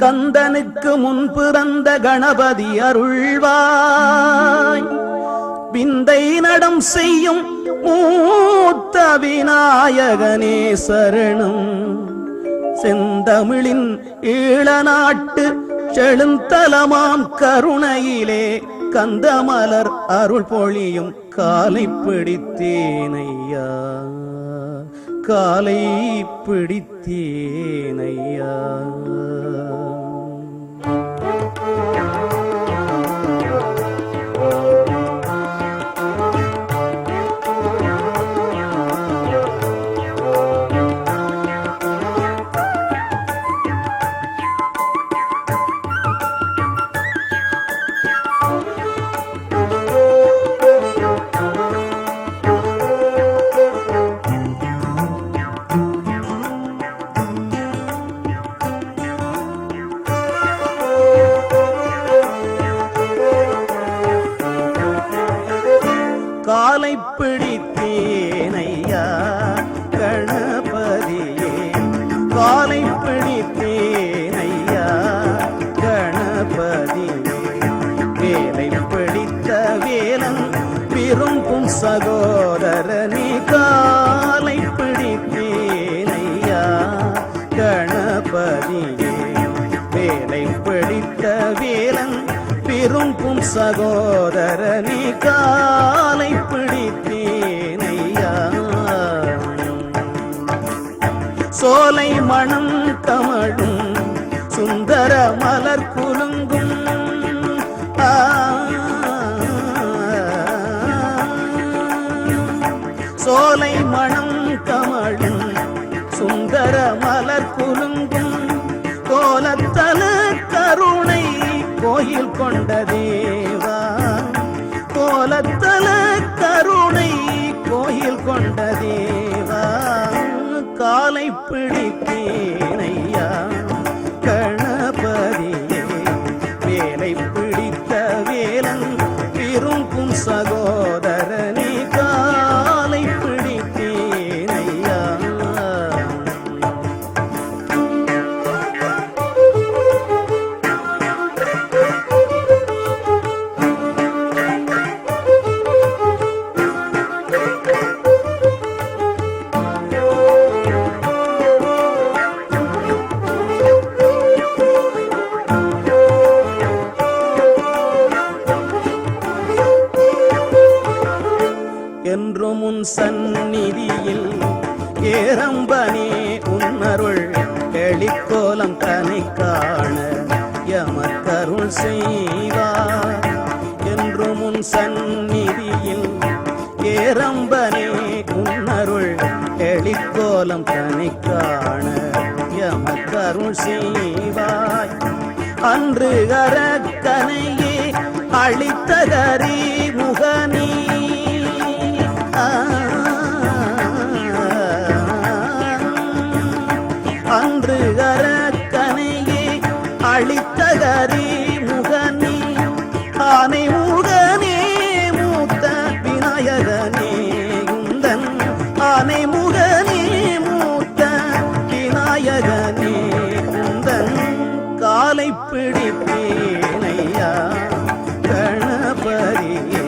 கந்தனுக்கு முன் பிறந்த கணபதி அருள்வாய், விந்தை நடம் செய்யும் மூத்த விநாயகனே சரணம். செந்தமிழின் ஈழநாட்டு செழுந்தலமாம் கருணையிலே கந்தமலர் அருள் பொழியும் காலை பிடித்தேனையா, காலை பிடித்தேனையா. காலை பிடித்தேனையா கணபதியே, காலை பிடித்தேனையா கணபதியே. வேலை பிடித்த வேலன் விரும்பும் சகோதரனே, காலை பிடித்தேனையா கணபதியே. வேலை பிடித்த வேலன் விரும்பும் சகோதரனே, காலை பிடித்தேனையா. சோலை மணம் கமழும் சுந்தர மலர் குலுங்கும், சோலை மணம் கமழும் சுந்தர மலர் குலுங்கும். கோலத்தல கருணை கோயில் கொண்ட தேவா, கோலத்தல கருணை கோயில் கொண்ட தேவா. காலை பிடித்தேனையா கணபதியே. வேலை பிடித்த வேலன் விரும்பும் சகோதரனே, காலை பிடித்தேனையா. என்றும் உன் சந்நிதியில் ஏரம்பனே உன்னருள் எளிக்கோலம் தனை காண எமக்கருள் செய்வார். என்றும் உன் சந்நிதியில் ஏரம்பனே உன்னருள் எளிக்கோலம் தனை காண எமக்கருள் செய்வாய். அன்று அரக்கனையே அளித்த கரி முகனே, அன்று அரக்கனையே அளித்த கரி முகனே. ஆனை முகனே மூத்த விநாயகனே உந்தன், ஆனை முகனே மூத்த விநாயகனே உந்தன். காலை பிடித்தேனையா கணபதியே.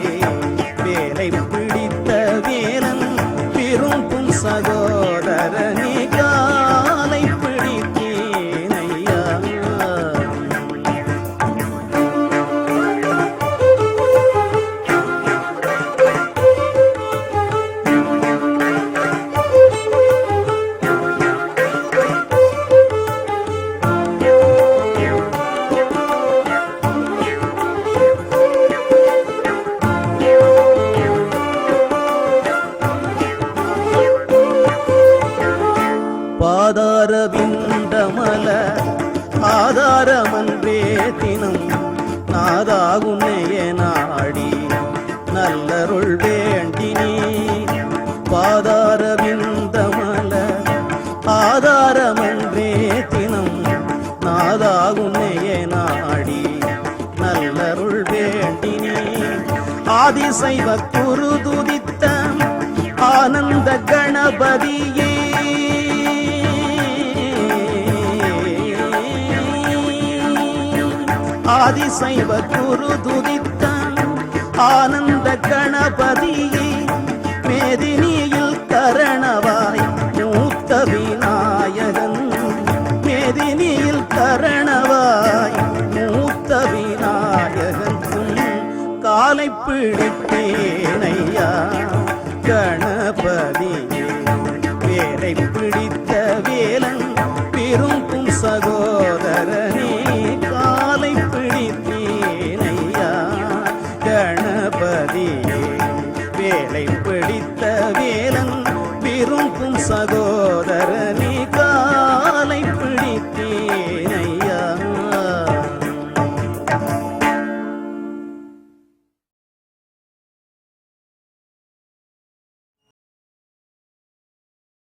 வேலை பிடித்த வேலன் விரும்பும் சகோதரனே, காலை பிடித்தேனையா. பாதார விந்தமல ஆதாரமன்றே தினம் நாதாகுன்னைய நாடி நல்லருள் வேண்டினே. பாதார விந்தமல ஆதாரமன்றே தினம் நாதாகுன்னைய நாடி நல்லருள் வேண்டினே. ஆதிசைவ குருதுதி கணபதியே ஆதிசைவ குரு துதித்தான் ஆனந்த கணபதியே மேதினியில் கரணவாய் மூத்த விநாயகன் மேதினியில் கரணவாய் மூத்த விநாயகன் காலை பிடித்தேனையா கணபதியே வேலை பிடித்த வேலன் பெரும்பும் சகோதரனே காலை பிடித்தேனையா கணபதியே வேலை பிடித்த வேலன் பெரும்பும் சகோதரனே